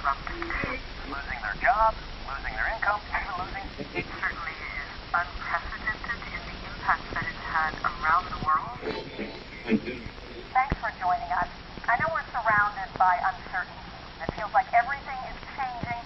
disrupted. Losing their jobs, losing their income, losing... It certainly is unprecedented in the impact that it's had around the world. Thanks for joining us. I know we're surrounded by uncertainty. It feels like everything is changing.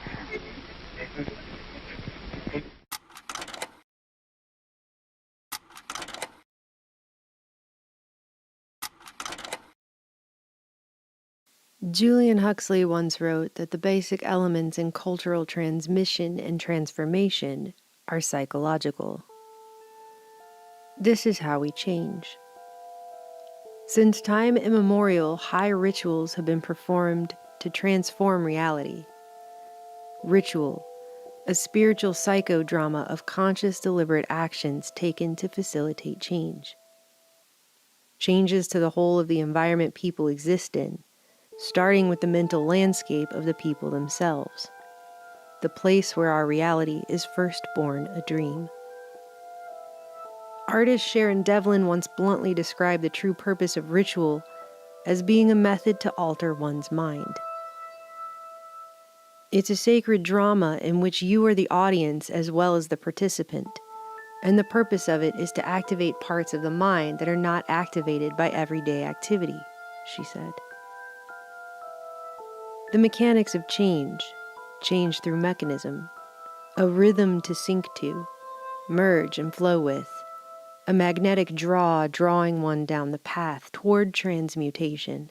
Julian Huxley once wrote that the basic elements in cultural transmission and transformation are psychological. This is how we change. Since time immemorial, high rituals have been performed to transform reality. Ritual, a spiritual psychodrama of conscious, deliberate actions taken to facilitate change. Changes to the whole of the environment people exist in, starting with the mental landscape of the people themselves, the place where our reality is first born a dream. Artist Sharon Devlin once bluntly described the true purpose of ritual as being a method to alter one's mind. It's a sacred drama in which you are the audience as well as the participant, and the purpose of it is to activate parts of the mind that are not activated by everyday activity, she said. The mechanics of change through mechanism, a rhythm to sync to, merge and flow with, a magnetic draw drawing one down the path toward transmutation.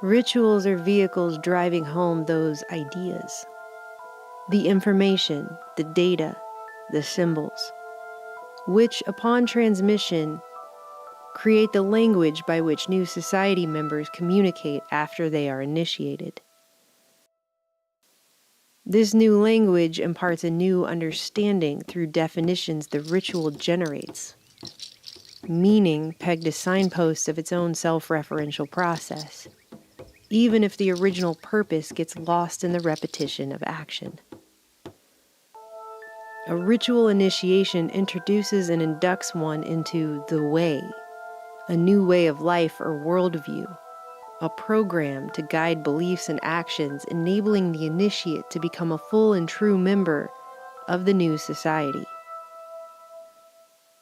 Rituals are vehicles driving home those ideas. The information, the data, the symbols, which upon transmission create the language by which new society members communicate after they are initiated. This new language imparts a new understanding through definitions the ritual generates, meaning pegged to signposts of its own self-referential process, even if the original purpose gets lost in the repetition of action. A ritual initiation introduces and inducts one into the way, a new way of life or worldview, a program to guide beliefs and actions, enabling the initiate to become a full and true member of the new society.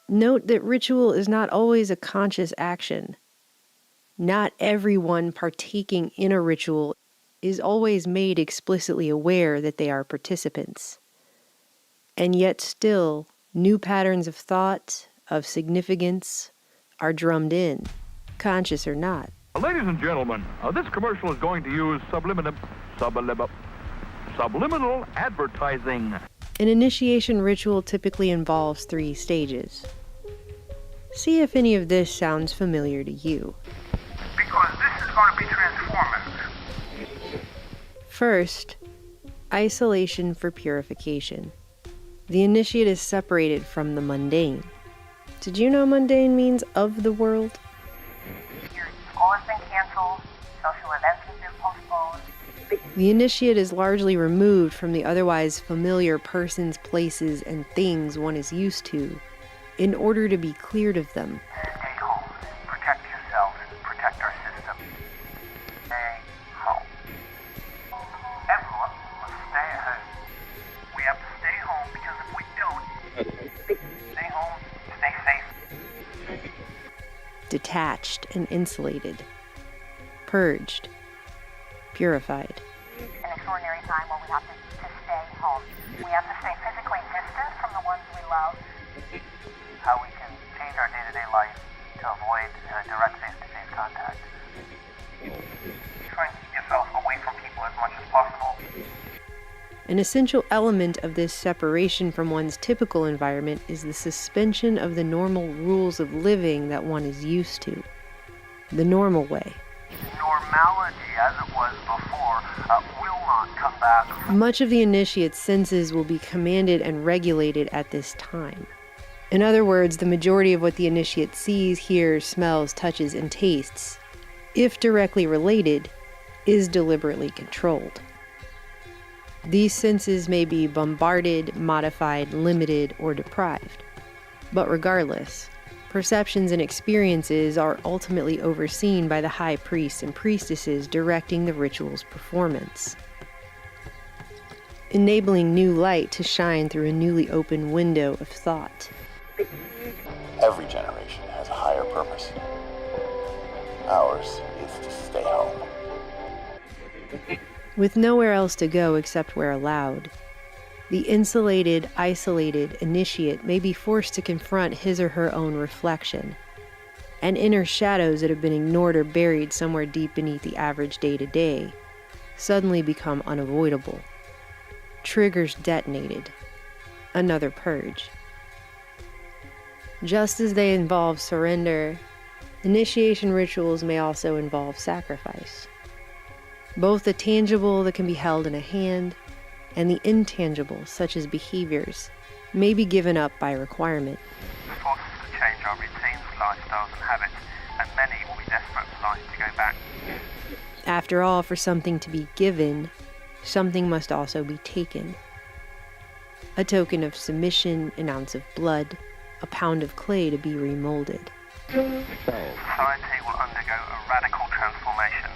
Note that ritual is not always a conscious action. Not everyone partaking in a ritual is always made explicitly aware that they are participants. And yet still, new patterns of thought, of significance, are drummed in, conscious or not. Ladies and gentlemen, this commercial is going to use subliminal advertising. An initiation ritual typically involves 3 stages. See if any of this sounds familiar to you. Because this is going to be transformative. First, isolation for purification. The initiate is separated from the mundane. Did you know mundane means of the world? School has been canceled, social events have been postponed. The initiate is largely removed from the otherwise familiar persons, places, and things one is used to, in order to be cleared of them. Stay home. Protect yourself. Protect our system. Stay home. Everyone must stay at home. We have to stay home because if we don't, stay home, stay safe. Detached and insulated, purged, purified. An extraordinary time when we have to stay home. We have to stay physically distant from the ones we love. How we can change our day-to-day life to avoid direct face-to-face contact. Try and keep yourself away from people as much as possible. An essential element of this separation from one's typical environment is the suspension of the normal rules of living that one is used to. The normal way. Normality, as it was before, will not come back. Much of the initiate's senses will be commanded and regulated at this time. In other words, the majority of what the initiate sees, hears, smells, touches, and tastes, if directly related, is deliberately controlled. These senses may be bombarded, modified, limited, or deprived. But regardless, Perceptions and experiences are ultimately overseen by the high priests and priestesses directing the ritual's performance, enabling new light to shine through a newly opened window of thought. Every generation has a higher purpose. Ours is to stay home. With nowhere else to go except where allowed, the insulated, isolated initiate may be forced to confront his or her own reflection, and inner shadows that have been ignored or buried somewhere deep beneath the average day-to-day suddenly become unavoidable. Triggers detonated. Another purge. Just as they involve surrender, initiation rituals may also involve sacrifice. Both the tangible that can be held in a hand and the intangible, such as behaviors, may be given up by requirement. This forces us to change our routines, lifestyles and habits, and many will be desperate for life to go back. After all, for something to be given, something must also be taken. A token of submission, an ounce of blood, a pound of clay to be remolded. Society will undergo a radical transformation.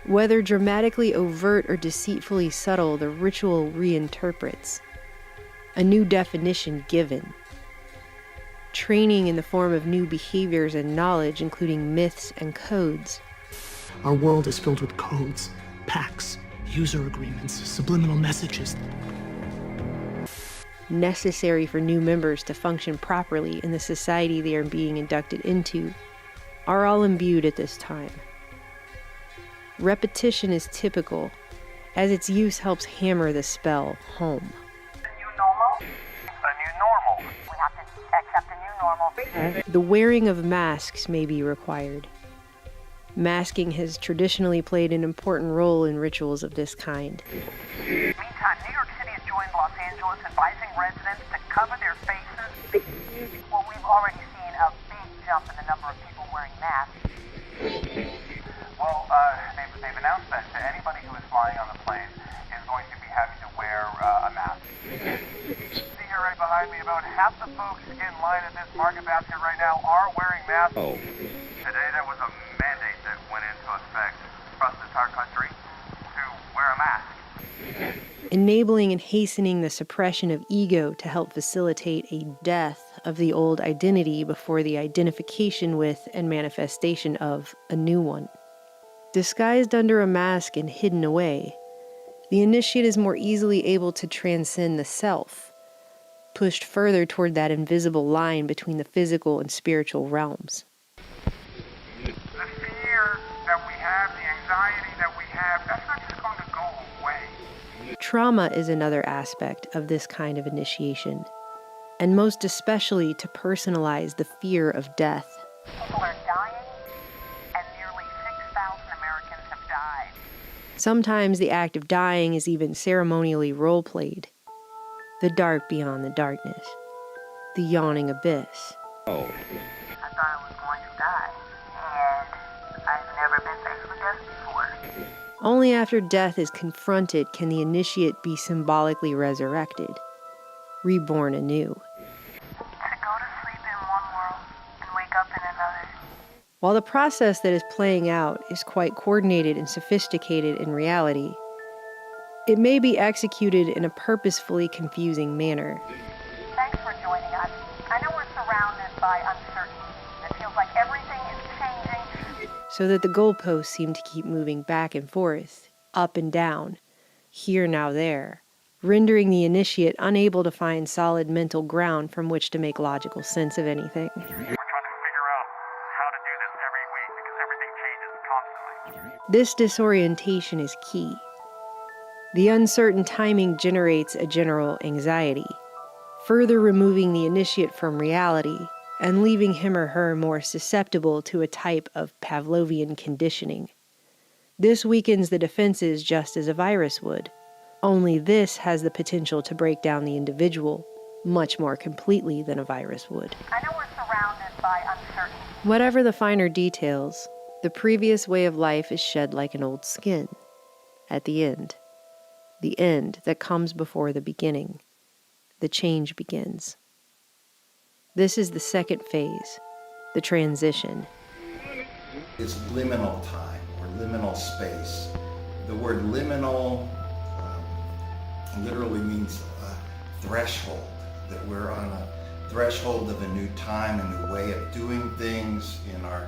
Whether dramatically overt or deceitfully subtle, the ritual reinterprets. A new definition given. Training in the form of new behaviors and knowledge, including myths and codes. Our world is filled with codes, pacts, user agreements, subliminal messages. Necessary for new members to function properly in the society they are being inducted into, are all imbued at this time. Repetition is typical, as its use helps hammer the spell home. A new normal? A new normal. We have to accept a new normal. The wearing of masks may be required. Masking has traditionally played an important role in rituals of this kind. Meantime, New York City has joined Los Angeles, advising residents to cover their faces. Well, we've already seen a big jump in the number of people wearing masks. Well, they've announced that anybody who is flying on the plane is going to be having to wear a mask. See here right behind me, about half the folks in line at this market basket right now are wearing masks. Today there was a mandate that went into effect across the entire country to wear a mask. Enabling and hastening the suppression of ego to help facilitate a death of the old identity before the identification with and manifestation of a new one. Disguised under a mask and hidden away, the initiate is more easily able to transcend the self, pushed further toward that invisible line between the physical and spiritual realms. The fear that we have, the anxiety that we have, that's not just going to go away. Trauma is another aspect of this kind of initiation, and most especially to personalize the fear of death. People are dying, and nearly 6,000 Americans have died. Sometimes the act of dying is even ceremonially role-played. The dark beyond the darkness. The yawning abyss. I thought I was going to die, and I've never been faced with death before. Only after death is confronted can the initiate be symbolically resurrected, reborn anew. To go to sleep in one world and wake up in another. While the process that is playing out is quite coordinated and sophisticated in reality, it may be executed in a purposefully confusing manner. Thanks for joining us. I know we're surrounded by uncertainty. It feels like everything is changing. So that the goalposts seem to keep moving back and forth, up and down, here now there, rendering the initiate unable to find solid mental ground from which to make logical sense of anything. We're trying to figure out how to do this every week because everything changes constantly. This disorientation is key. The uncertain timing generates a general anxiety, further removing the initiate from reality and leaving him or her more susceptible to a type of Pavlovian conditioning. This weakens the defenses just as a virus would, only this has the potential to break down the individual much more completely than a virus would. I know we're surrounded by uncertainty. Whatever the finer details, the previous way of life is shed like an old skin. At the end that comes before the beginning, the change begins. This is the second phase, the transition. It's liminal time or liminal space. The word liminal literally means threshold, that we're on a threshold of a new time, a new way of doing things in our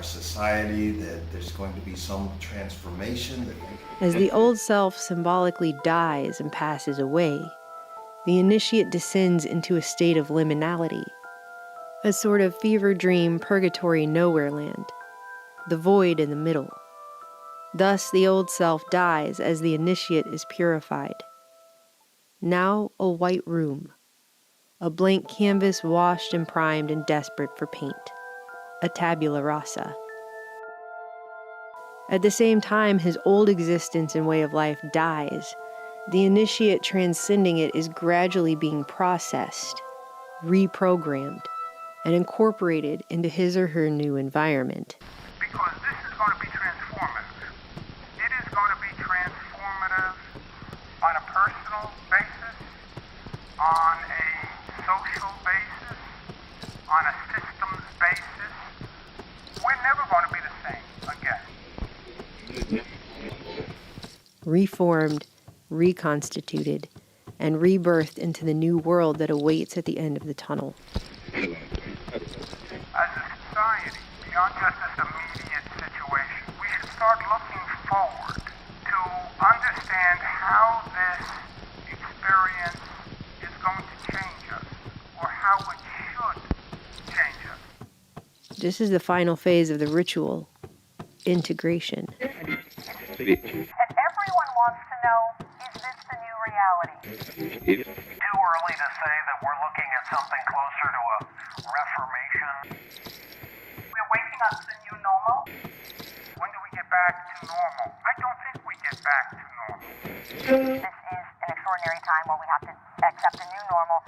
society, that there's going to be some transformation. As the old self symbolically dies and passes away, the initiate descends into a state of liminality, a sort of fever dream purgatory nowhere land, the void in the middle. Thus the old self dies as the initiate is purified. Now a white room, a blank canvas washed and primed and desperate for paint, a tabula rasa. At the same time his old existence and way of life dies, the initiate transcending it is gradually being processed, reprogrammed, and incorporated into his or her new environment. Because this is going to be transformative. It is going to be transformative on a personal basis, on a social basis, on a systems basis. We're never going to be the same again. Reformed, reconstituted, and rebirthed into the new world that awaits at the end of the tunnel. As a society, beyond just this immediate situation, we should start looking forward to understand how this experience is going to change us, or how it should change us. This is the final phase of the ritual, integration. And everyone wants to know, is this the new reality? Too early to say that we're looking at something closer to a reformation. We're waking up to the new normal? When do we get back to normal? I don't think we get back to normal. This is an extraordinary time where we have to accept a new normal.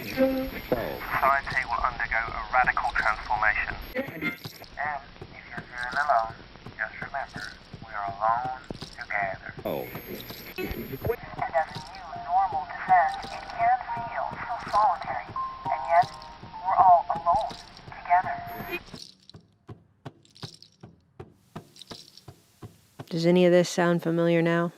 Society will undergo a radical transformation. And if you're feeling alone, just remember, we are alone together. And as a new normal descends, it can feel so solitary. And yet, we're all alone together. Does any of this sound familiar now?